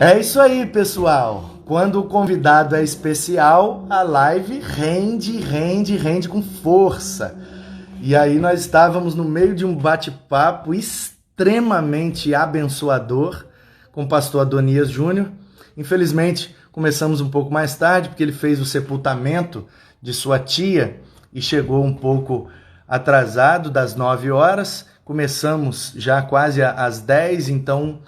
É isso aí, pessoal. Quando o convidado é especial, a live rende com força. E aí nós estávamos no meio de um bate-papo extremamente abençoador com o pastor Adonias Júnior. Infelizmente, começamos um pouco mais tarde, porque ele fez o sepultamento de sua tia e chegou um pouco atrasado das 9 horas. Começamos já quase às 10, então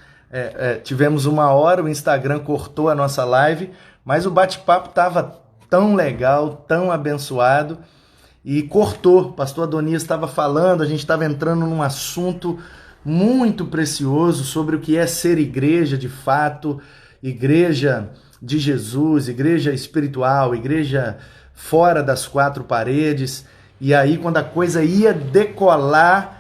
tivemos 1 hora, o Instagram cortou a nossa live, mas o bate-papo estava tão legal, tão abençoado, e cortou. Pastor Adonias estava falando, a gente estava entrando num assunto muito precioso sobre o que é ser igreja de fato, igreja de Jesus, igreja espiritual, igreja fora das 4 paredes. E aí, quando a coisa ia decolar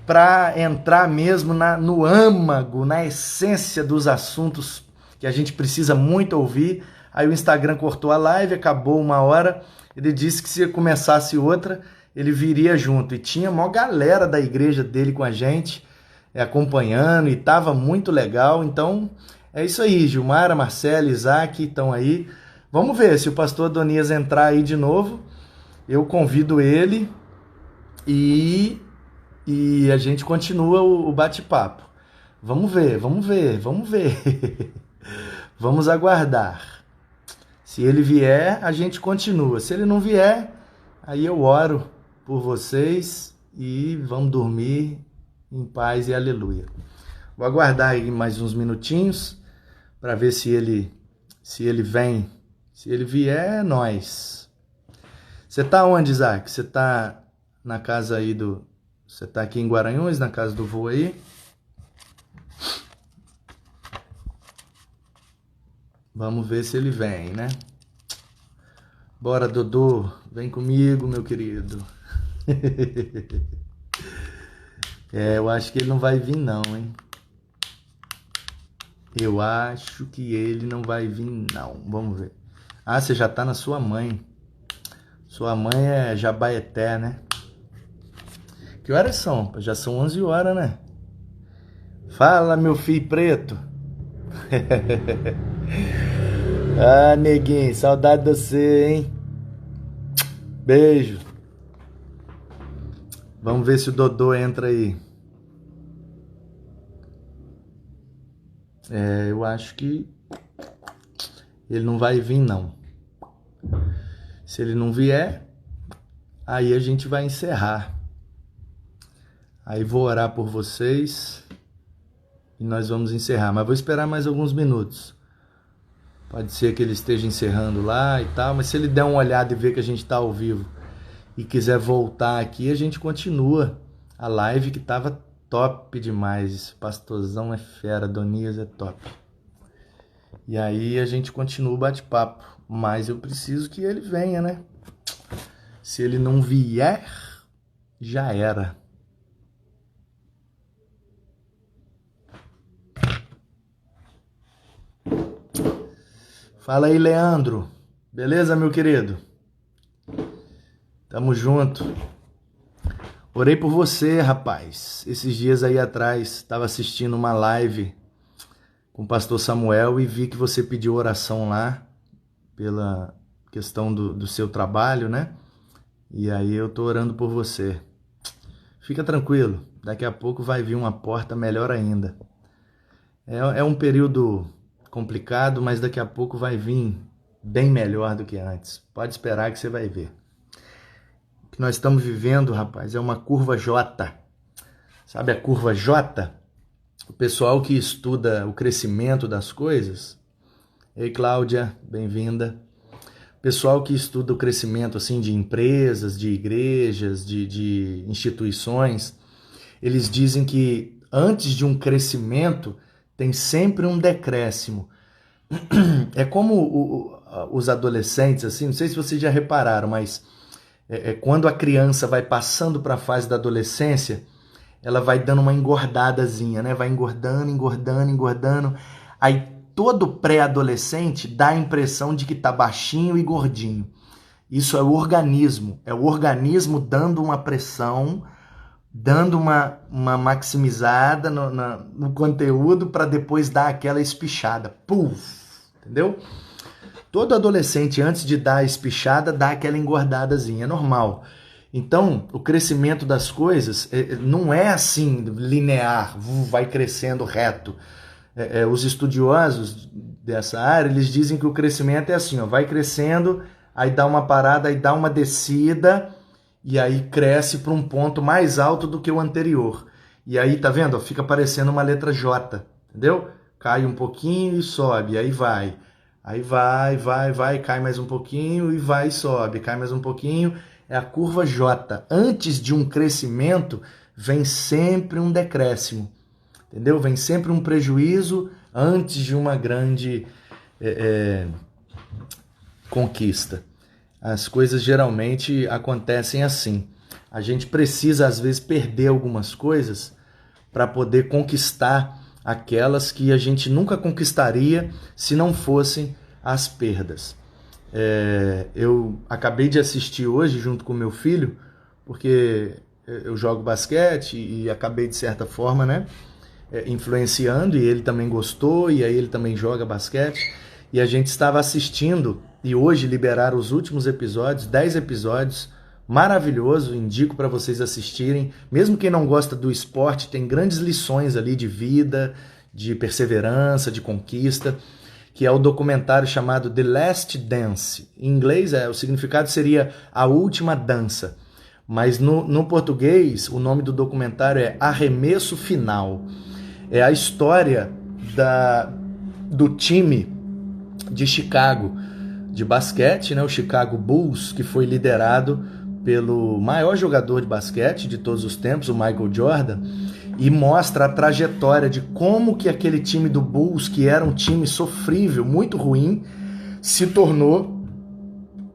para entrar mesmo no âmago, na essência dos assuntos que a gente precisa muito ouvir, aí o Instagram cortou a live, acabou 1 hora, ele disse que se começasse outra, ele viria junto. E tinha uma galera da igreja dele com a gente, acompanhando, e estava muito legal. Então, é isso aí, Gilmara, Marcelo, Isaac estão aí. Vamos ver se o pastor Adonias entrar aí de novo. Eu convido ele e a gente continua o bate-papo. Vamos ver. Vamos aguardar. Se ele vier, a gente continua. Se ele não vier, aí eu oro por vocês e vamos dormir em paz e aleluia. Vou aguardar aí mais uns minutinhos para ver se ele vem. Se ele vier, é nós. Você tá onde, Isaac? Você tá na casa aí do... Você tá aqui em Guaranhuns, na casa do vô aí? Vamos ver se ele vem, né? Bora, Dodô. Vem comigo, meu querido. Eu acho que ele não vai vir não, hein? Eu acho que ele não vai vir não. Vamos ver. Ah, você já tá na sua mãe. Sua mãe é Jabaeté, né? Que horas são? Já são 11 horas, né? Fala, meu filho preto. Ah, neguinho, saudade de você, hein? Beijo. Vamos ver se o Dodô entra aí. Eu acho que ele não vai vir, não. Se ele não vier, aí a gente vai encerrar. Aí vou orar por vocês e nós vamos encerrar. Mas vou esperar mais alguns minutos. Pode ser que ele esteja encerrando lá e tal, mas se ele der uma olhada e ver que a gente está ao vivo e quiser voltar aqui, a gente continua a live, que estava top demais. Esse pastorzão é fera, Adonias é top. E aí a gente continua o bate-papo. Mas eu preciso que ele venha, né? Se ele não vier, já era. Fala aí, Leandro. Beleza, meu querido? Tamo junto. Orei por você, rapaz. Esses dias aí atrás, estava assistindo uma live com o pastor Samuel e vi que você pediu oração lá pela questão do seu trabalho, né? E aí eu tô orando por você. Fica tranquilo, daqui a pouco vai vir uma porta melhor ainda. É um período complicado, mas daqui a pouco vai vir bem melhor do que antes. Pode esperar que você vai ver. O que nós estamos vivendo, rapaz, é uma curva J. Sabe a curva J? O pessoal que estuda o crescimento das coisas. Ei, Cláudia, bem-vinda. Pessoal que estuda o crescimento assim, de empresas, de igrejas, de instituições, eles dizem que antes de um crescimento tem sempre um decréscimo. É como os adolescentes, assim, não sei se vocês já repararam, mas quando a criança vai passando para a fase da adolescência, ela vai dando uma engordadazinha, né? Vai engordando. Aí todo pré-adolescente dá a impressão de que tá baixinho e gordinho. Isso é o organismo dando uma pressão dando uma maximizada no conteúdo para depois dar aquela espichada. Puf! Entendeu? Todo adolescente, antes de dar a espichada, dá aquela engordadazinha, é normal. Então, o crescimento das coisas não é assim, linear, vai crescendo reto. Os estudiosos dessa área, eles dizem que o crescimento é assim, ó, vai crescendo, aí dá uma parada, aí dá uma descida, e aí cresce para um ponto mais alto do que o anterior. E aí, tá vendo? Fica parecendo uma letra J, entendeu? Cai um pouquinho e sobe, aí vai. Aí vai, cai mais um pouquinho e vai e sobe, cai mais um pouquinho. É a curva J. Antes de um crescimento, vem sempre um decréscimo. Entendeu? Vem sempre um prejuízo antes de uma grande conquista. As coisas geralmente acontecem assim. A gente precisa, às vezes, perder algumas coisas para poder conquistar aquelas que a gente nunca conquistaria se não fossem as perdas. Eu acabei de assistir hoje junto com meu filho, porque eu jogo basquete e acabei de certa forma, né, influenciando, e ele também gostou, e aí ele também joga basquete, e a gente estava assistindo, e hoje liberaram os últimos episódios, 10 episódios, maravilhoso, indico para vocês assistirem. Mesmo quem não gosta do esporte, tem grandes lições ali de vida, de perseverança, de conquista, que é o documentário chamado The Last Dance. Em inglês, o significado seria A Última Dança, mas no português, o nome do documentário é Arremesso Final. É a história do time de Chicago, de basquete, né, o Chicago Bulls, que foi liderado pelo maior jogador de basquete de todos os tempos, o Michael Jordan, e mostra a trajetória de como que aquele time do Bulls, que era um time sofrível, muito ruim, se tornou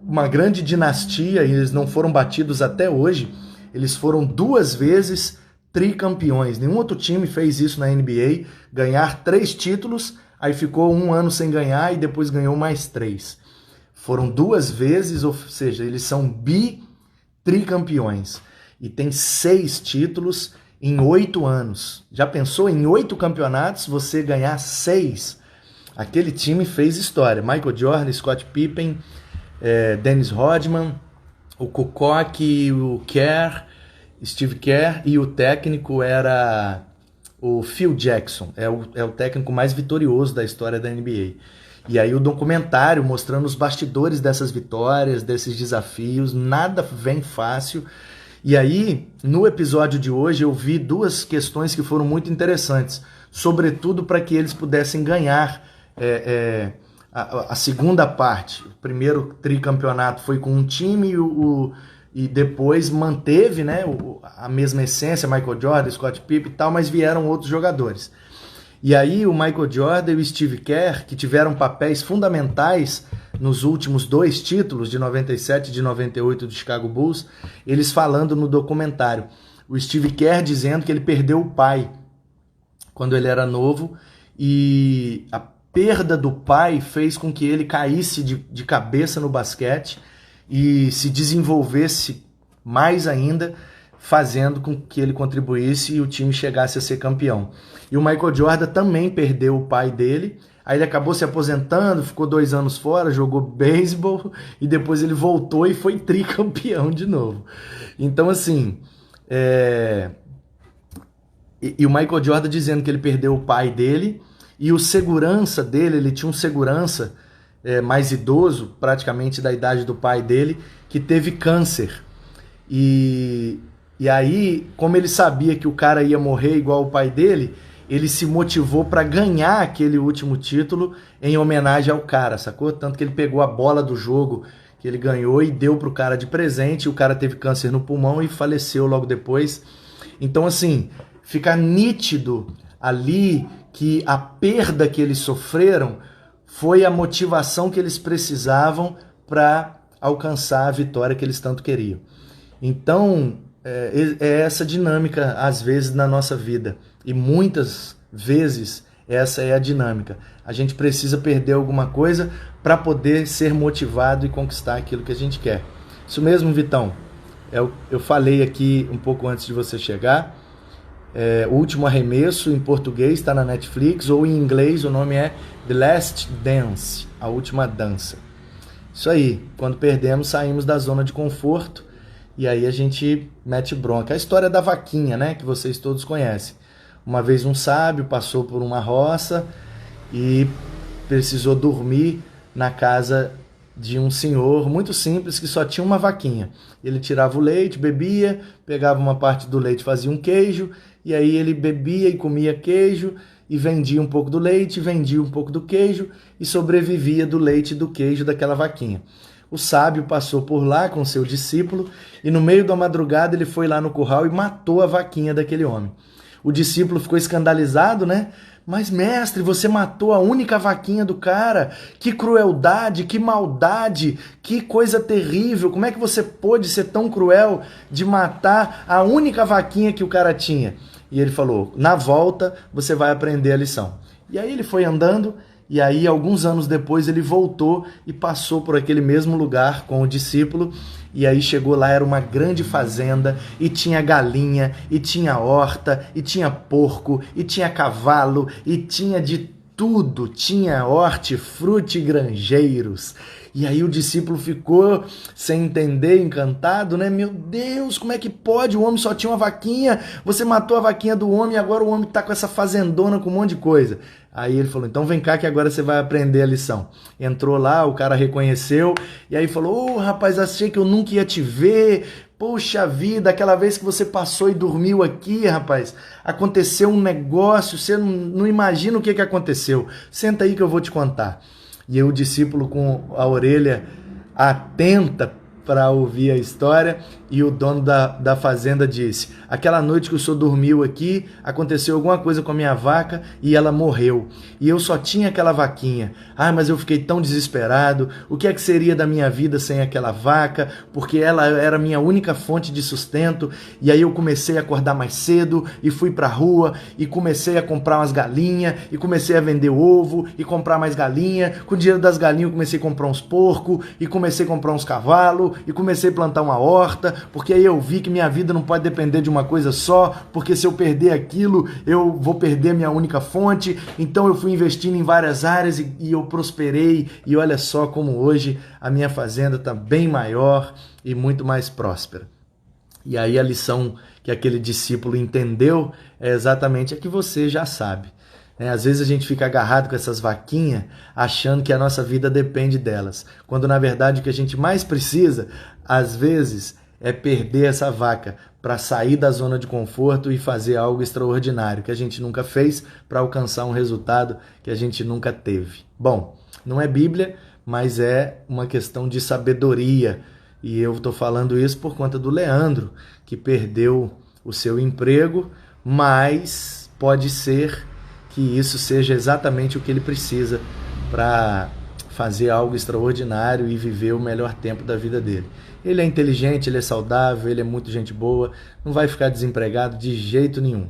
uma grande dinastia, e eles não foram batidos até hoje. Eles foram 2 vezes tricampeões. Nenhum outro time fez isso na NBA, ganhar 3 títulos, aí ficou 1 ano sem ganhar e depois ganhou mais 3. Foram 2 vezes, ou seja, eles são tricampeões. E tem 6 títulos em 8 anos. Já pensou em 8 campeonatos você ganhar 6? Aquele time fez história. Michael Jordan, Scott Pippen, Dennis Rodman, o Kukoc, o Steve Kerr, e o técnico era o Phil Jackson. É o técnico mais vitorioso da história da NBA. E aí o documentário mostrando os bastidores dessas vitórias, desses desafios, nada vem fácil. E aí, no episódio de hoje, eu vi 2 questões que foram muito interessantes, sobretudo para que eles pudessem ganhar a segunda parte. O primeiro tricampeonato foi com um time e depois manteve, né, a mesma essência, Michael Jordan, Scott Pippen e tal, mas vieram outros jogadores. E aí o Michael Jordan e o Steve Kerr, que tiveram papéis fundamentais nos últimos 2 títulos, de 97 e de 98 do Chicago Bulls, eles falando no documentário. O Steve Kerr dizendo que ele perdeu o pai quando ele era novo, e a perda do pai fez com que ele caísse de cabeça no basquete e se desenvolvesse mais ainda, fazendo com que ele contribuísse e o time chegasse a ser campeão. E o Michael Jordan também perdeu o pai dele, aí ele acabou se aposentando, ficou 2 anos fora, jogou beisebol, e depois ele voltou e foi tricampeão de novo. Então, assim, e o Michael Jordan dizendo que ele perdeu o pai dele, e o segurança dele, ele tinha um segurança mais idoso, praticamente da idade do pai dele, que teve câncer. E aí, como ele sabia que o cara ia morrer igual o pai dele, ele se motivou para ganhar aquele último título em homenagem ao cara, sacou? Tanto que ele pegou a bola do jogo que ele ganhou e deu pro cara de presente, o cara teve câncer no pulmão e faleceu logo depois. Então, assim, fica nítido ali que a perda que eles sofreram foi a motivação que eles precisavam para alcançar a vitória que eles tanto queriam. Então, é essa dinâmica, às vezes, na nossa vida. E muitas vezes, essa é a dinâmica. A gente precisa perder alguma coisa para poder ser motivado e conquistar aquilo que a gente quer. Isso mesmo, Vitão. Eu falei aqui um pouco antes de você chegar. O Último Arremesso, em português, está na Netflix, ou em inglês o nome é The Last Dance, A Última Dança. Isso aí, quando perdemos, saímos da zona de conforto e aí a gente mete bronca. A história da vaquinha, né, que vocês todos conhecem. Uma vez um sábio passou por uma roça e precisou dormir na casa de um senhor muito simples que só tinha uma vaquinha. Ele tirava o leite, bebia, pegava uma parte do leite, fazia um queijo, e aí ele bebia e comia queijo, e vendia um pouco do leite, vendia um pouco do queijo, e sobrevivia do leite e do queijo daquela vaquinha. O sábio passou por lá com seu discípulo, e no meio da madrugada ele foi lá no curral e matou a vaquinha daquele homem. O discípulo ficou escandalizado, né? Mas, mestre, você matou a única vaquinha do cara. Que crueldade, que maldade, que coisa terrível. Como é que você pôde ser tão cruel de matar a única vaquinha que o cara tinha? E ele falou, na volta você vai aprender a lição. E aí ele foi andando, e aí alguns anos depois ele voltou e passou por aquele mesmo lugar com o discípulo. E aí chegou lá, era uma grande fazenda, e tinha galinha, e tinha horta, e tinha porco, e tinha cavalo, e tinha de tudo, tinha hortifruti granjeiros. E aí o discípulo ficou sem entender, encantado, né? Meu Deus, como é que pode? O homem só tinha uma vaquinha, você matou a vaquinha do homem e agora o homem tá com essa fazendona com um monte de coisa. Aí ele falou, então vem cá que agora você vai aprender a lição. Entrou lá, o cara reconheceu, e aí falou, rapaz, achei que eu nunca ia te ver. Poxa vida, aquela vez que você passou e dormiu aqui, rapaz, aconteceu um negócio, você não imagina o que aconteceu. Senta aí que eu vou te contar. E aí o discípulo com a orelha atenta para ouvir a história, e o dono da fazenda disse, aquela noite que o senhor dormiu aqui, aconteceu alguma coisa com a minha vaca e ela morreu, e eu só tinha aquela vaquinha. Mas eu fiquei tão desesperado, o que é que seria da minha vida sem aquela vaca, porque ela era a minha única fonte de sustento. E aí eu comecei a acordar mais cedo, e fui pra rua, e comecei a comprar umas galinhas, e comecei a vender ovo, e comprar mais galinha. Com o dinheiro das galinhas eu comecei a comprar uns porcos, e comecei a comprar uns cavalos, e comecei a plantar uma horta, porque aí eu vi que minha vida não pode depender de uma coisa só, porque se eu perder aquilo, eu vou perder minha única fonte. Então eu fui investindo em várias áreas e eu prosperei, e olha só como hoje a minha fazenda está bem maior e muito mais próspera. E aí a lição que aquele discípulo entendeu é exatamente a que você já sabe. Às vezes a gente fica agarrado com essas vaquinhas, achando que a nossa vida depende delas, quando na verdade o que a gente mais precisa, às vezes, é perder essa vaca para sair da zona de conforto e fazer algo extraordinário que a gente nunca fez para alcançar um resultado que a gente nunca teve. Bom, não é Bíblia, mas é uma questão de sabedoria, e eu estou falando isso por conta do Leandro, que perdeu o seu emprego, mas pode ser que isso seja exatamente o que ele precisa para fazer algo extraordinário e viver o melhor tempo da vida dele. Ele é inteligente, ele é saudável, ele é muito gente boa, não vai ficar desempregado de jeito nenhum.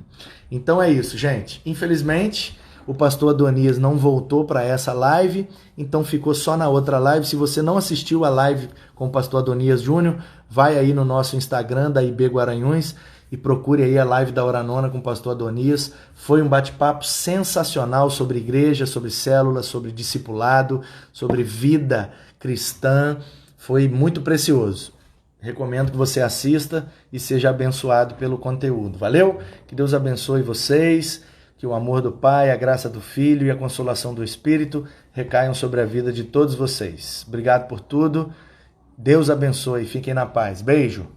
Então é isso, gente. Infelizmente, o pastor Adonias não voltou para essa live, então ficou só na outra live. Se você não assistiu a live com o pastor Adonias Júnior, vai aí no nosso Instagram da IB Guaranhuns e procure aí a live da Hora Nona com o pastor Adonias. Foi um bate-papo sensacional sobre igreja, sobre célula, sobre discipulado, sobre vida cristã. Foi muito precioso. Recomendo que você assista e seja abençoado pelo conteúdo. Valeu? Que Deus abençoe vocês, que o amor do Pai, a graça do Filho e a consolação do Espírito recaiam sobre a vida de todos vocês. Obrigado por tudo. Deus abençoe. Fiquem na paz. Beijo.